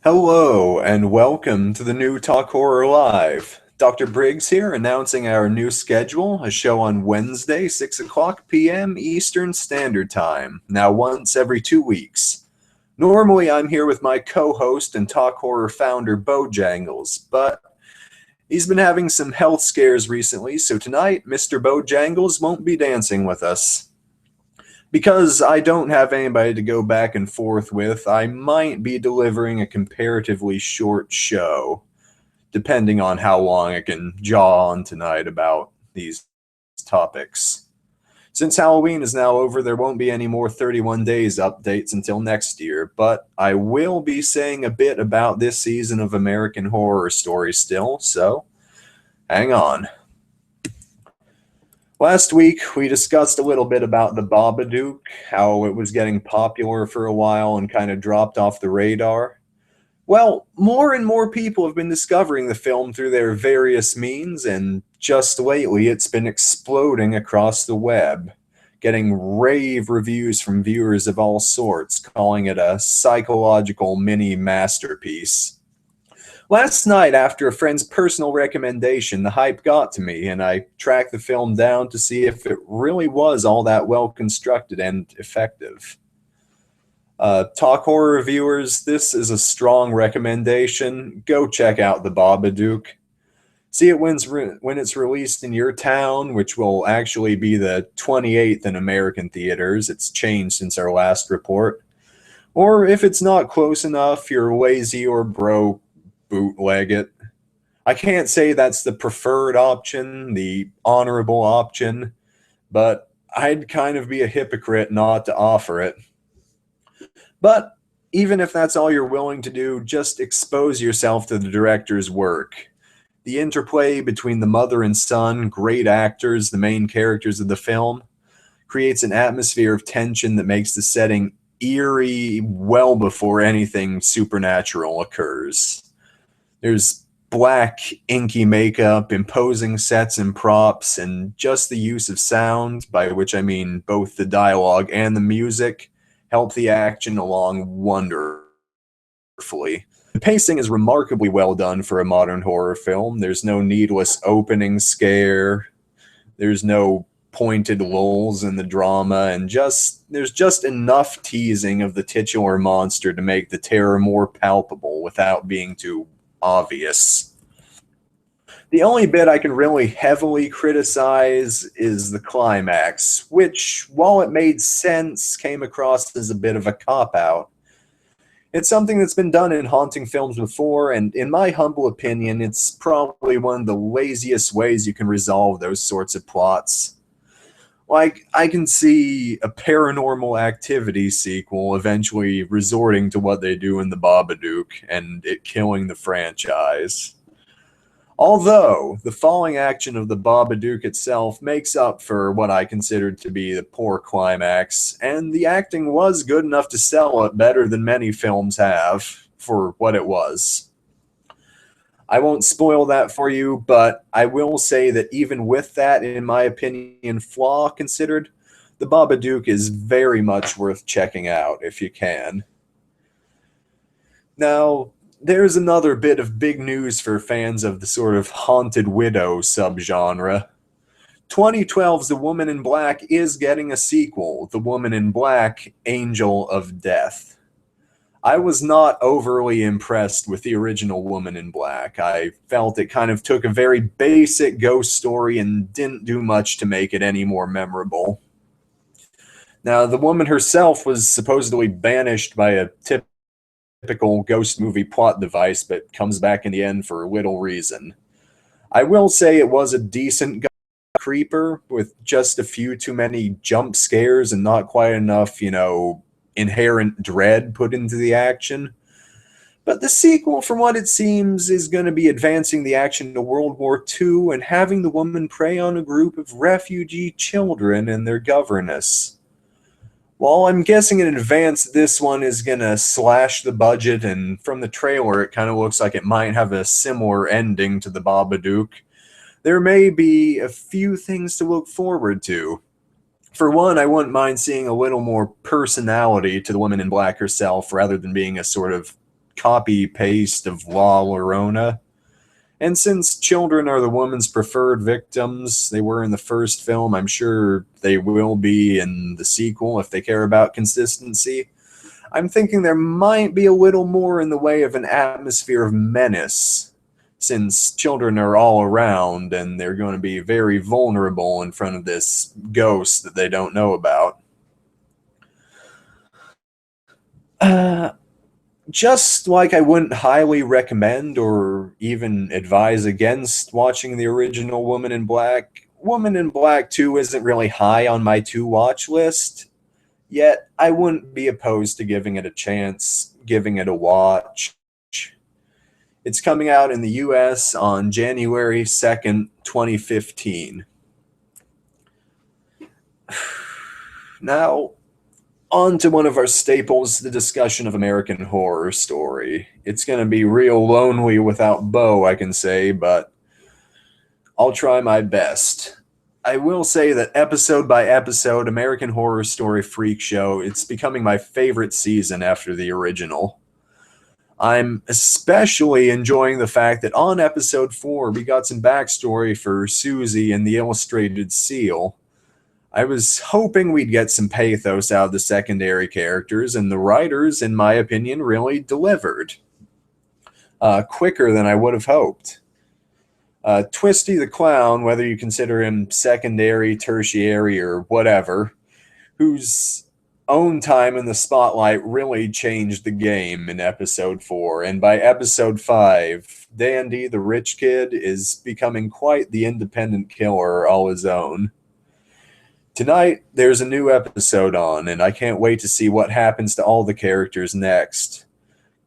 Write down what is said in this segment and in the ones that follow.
Hello, and welcome to the new Talk Horror Live. Dr. Briggs here, announcing our new schedule, a show on Wednesday, 6 o'clock p.m. Eastern Standard Time, now once every 2 weeks. Normally, I'm here with my co-host and Talk Horror founder, Bojangles, but he's been having some health scares recently, so tonight, Mr. Bojangles won't be dancing with us. Because I don't have anybody to go back and forth with, I might be delivering a comparatively short show, depending on how long I can jaw on tonight about these topics. Since Halloween is now over, there won't be any more 31 Days updates until next year, but I will be saying a bit about this season of American Horror Story still, so hang on. Last week, we discussed a little bit about the Babadook, how it was getting popular for a while and kind of dropped off the radar. Well, more and more people have been discovering the film through their various means, and just lately it's been exploding across the web, getting rave reviews from viewers of all sorts, calling it a psychological mini masterpiece. Last night, after a friend's personal recommendation, the hype got to me, and I tracked the film down to see if it really was all that well constructed and effective. Talk horror reviewers, this is a strong recommendation. Go check out The Babadook. See it when it's released in your town, which will actually be the 28th in American theaters. It's changed since our last report. Or if it's not close enough, you're lazy or broke, bootleg it. I can't say that's the preferred option, the honorable option, but I'd kind of be a hypocrite not to offer it. But even if that's all you're willing to do, just expose yourself to the director's work. The interplay between the mother and son, great actors, the main characters of the film, creates an atmosphere of tension that makes the setting eerie well before anything supernatural occurs. There's black, inky makeup, imposing sets and props, and just the use of sound, by which I mean both the dialogue and the music, help the action along wonderfully. The pacing is remarkably well done for a modern horror film. There's no needless opening scare. There's no pointed lulls in the drama, and there's just enough teasing of the titular monster to make the terror more palpable without being too obvious. The only bit I can really heavily criticize is the climax, which, while it made sense, came across as a bit of a cop-out. It's something that's been done in haunting films before, and in my humble opinion, it's probably one of the laziest ways you can resolve those sorts of plots. Like, I can see a Paranormal Activity sequel eventually resorting to what they do in The Babadook, and it killing the franchise. Although, the falling action of The Babadook itself makes up for what I considered to be the poor climax, and the acting was good enough to sell it better than many films have, for what it was. I won't spoil that for you, but I will say that even with that, in my opinion, flaw considered, The Babadook is very much worth checking out if you can. Now, there's another bit of big news for fans of the sort of haunted widow subgenre. 2012's The Woman in Black is getting a sequel, The Woman in Black, Angel of Death. I was not overly impressed with the original Woman in Black. I felt it kind of took a very basic ghost story and didn't do much to make it any more memorable. Now, the woman herself was supposedly banished by a typical ghost movie plot device, but comes back in the end for little reason. I will say it was a decent creeper with just a few too many jump scares and not quite enough, inherent dread put into the action. But the sequel, from what it seems, is going to be advancing the action to World War II and having the woman prey on a group of refugee children and their governess. While I'm guessing in advance this one is going to slash the budget, and from the trailer it kind of looks like it might have a similar ending to the Babadook, there may be a few things to look forward to. For one, I wouldn't mind seeing a little more personality to the Woman in Black herself rather than being a sort of copy-paste of La Llorona. And since children are the woman's preferred victims, they were in the first film, I'm sure they will be in the sequel if they care about consistency. I'm thinking there might be a little more in the way of an atmosphere of menace, since children are all around and they're going to be very vulnerable in front of this ghost that they don't know about. Just like I wouldn't highly recommend or even advise against watching the original Woman in Black 2 isn't really high on my to-watch list, yet I wouldn't be opposed to giving it a chance, giving it a watch. It's coming out in the US on January 2nd, 2015. Now, on to one of our staples, the discussion of American Horror Story. It's going to be real lonely without Bo, I can say, but I'll try my best. I will say that episode by episode, American Horror Story Freakshow, it's becoming my favorite season after the original. I'm especially enjoying the fact that on episode 4, we got some backstory for Susie and the Illustrated Seal. I was hoping we'd get some pathos out of the secondary characters, and the writers, in my opinion, really delivered. Quicker than I would have hoped. Twisty the Clown, whether you consider him secondary, tertiary, or whatever, whose own time in the spotlight really changed the game in episode 4, and by episode 5, Dandy, the rich kid, is becoming quite the independent killer all his own. Tonight, there's a new episode on, and I can't wait to see what happens to all the characters next.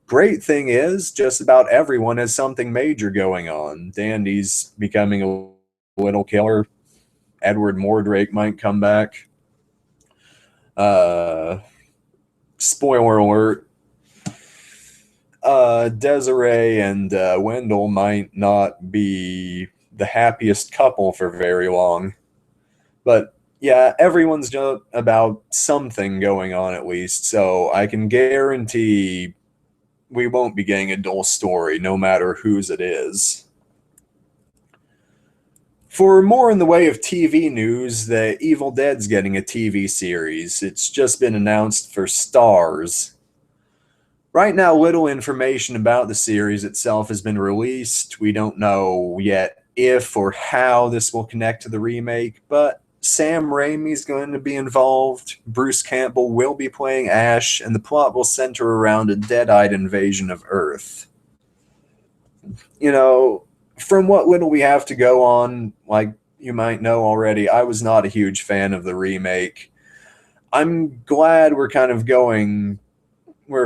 Great thing is, just about everyone has something major going on. Dandy's becoming a little killer. Edward Mordrake might come back. Spoiler alert. Desiree and Wendell might not be the happiest couple for very long. But yeah, everyone's about something going on at least, so I can guarantee we won't be getting a dull story, no matter whose it is. For more in the way of TV news, The Evil Dead's getting a TV series. It's just been announced for Starz. Right now, little information about the series itself has been released. We don't know yet if or how this will connect to the remake, but Sam Raimi's going to be involved, Bruce Campbell will be playing Ash, and the plot will center around a dead-eyed invasion of Earth. You know, from what little we have to go on, like you might know already, I was not a huge fan of the remake. I'm glad we're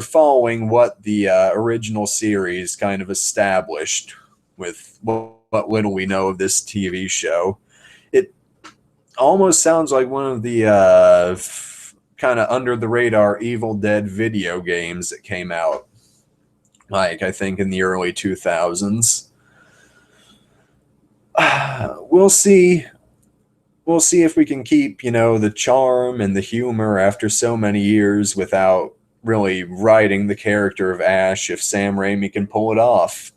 following what the original series kind of established with what little we know of this TV show. It almost sounds like one of the kind of under the radar Evil Dead video games that came out, like I think in the early 2000s. We'll see. We'll see if we can keep, the charm and the humor after so many years without really writing the character of Ash, if Sam Raimi can pull it off.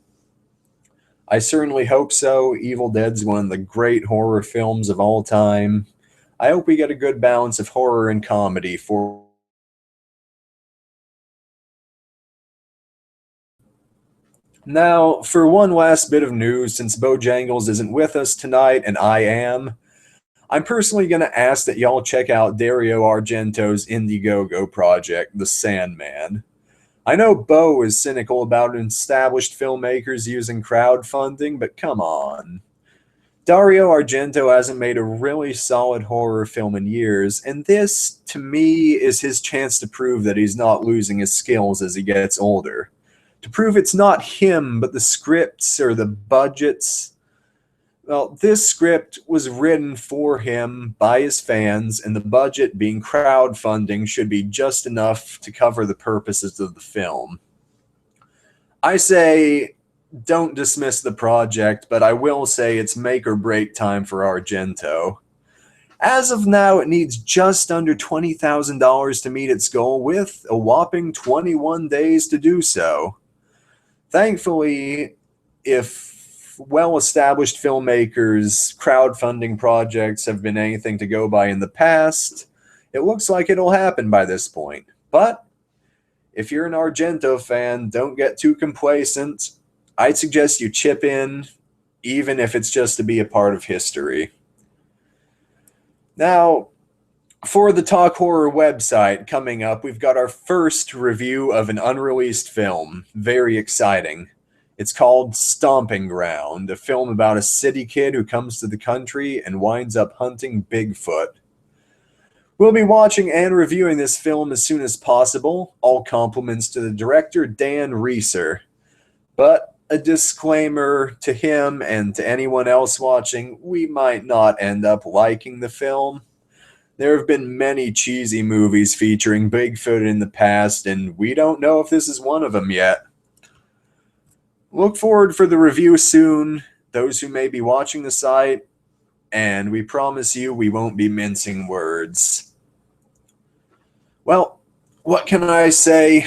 I certainly hope so. Evil Dead's one of the great horror films of all time. I hope we get a good balance of horror and comedy for. Now, for one last bit of news, since Bojangles isn't with us tonight, and I am, I'm personally going to ask that y'all check out Dario Argento's Indiegogo project, The Sandman. I know Bo is cynical about established filmmakers using crowdfunding, but come on. Dario Argento hasn't made a really solid horror film in years, and this, to me, is his chance to prove that he's not losing his skills as he gets older. To prove it's not him, but the scripts or the budgets. Well, this script was written for him by his fans, and the budget, being crowdfunding, should be just enough to cover the purposes of the film. I say don't dismiss the project, but I will say it's make or break time for Argento. As of now, it needs just under $20,000 to meet its goal, with a whopping 21 days to do so. Thankfully, if well-established filmmakers' crowdfunding projects have been anything to go by in the past, it looks like it'll happen by this point. But if you're an Argento fan, don't get too complacent. I'd suggest you chip in, even if it's just to be a part of history. Now, for the Talk Horror website coming up, we've got our first review of an unreleased film. Very exciting. It's called Stomping Ground, a film about a city kid who comes to the country and winds up hunting Bigfoot. We'll be watching and reviewing this film as soon as possible. All compliments to the director, Dan Reeser. But a disclaimer to him and to anyone else watching, we might not end up liking the film. There have been many cheesy movies featuring Bigfoot in the past, and we don't know if this is one of them yet. Look forward for the review soon, those who may be watching the site, and we promise you we won't be mincing words. Well, what can I say?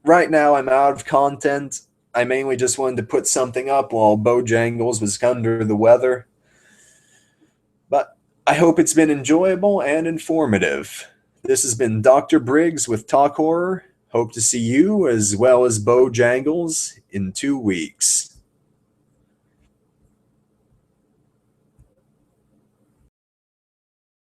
Right now I'm out of content. I mainly just wanted to put something up while Bojangles was under the weather. But I hope it's been enjoyable and informative. This has been Dr. Briggs with Talk Horror. Hope to see you as well as Bojangles in 2 weeks.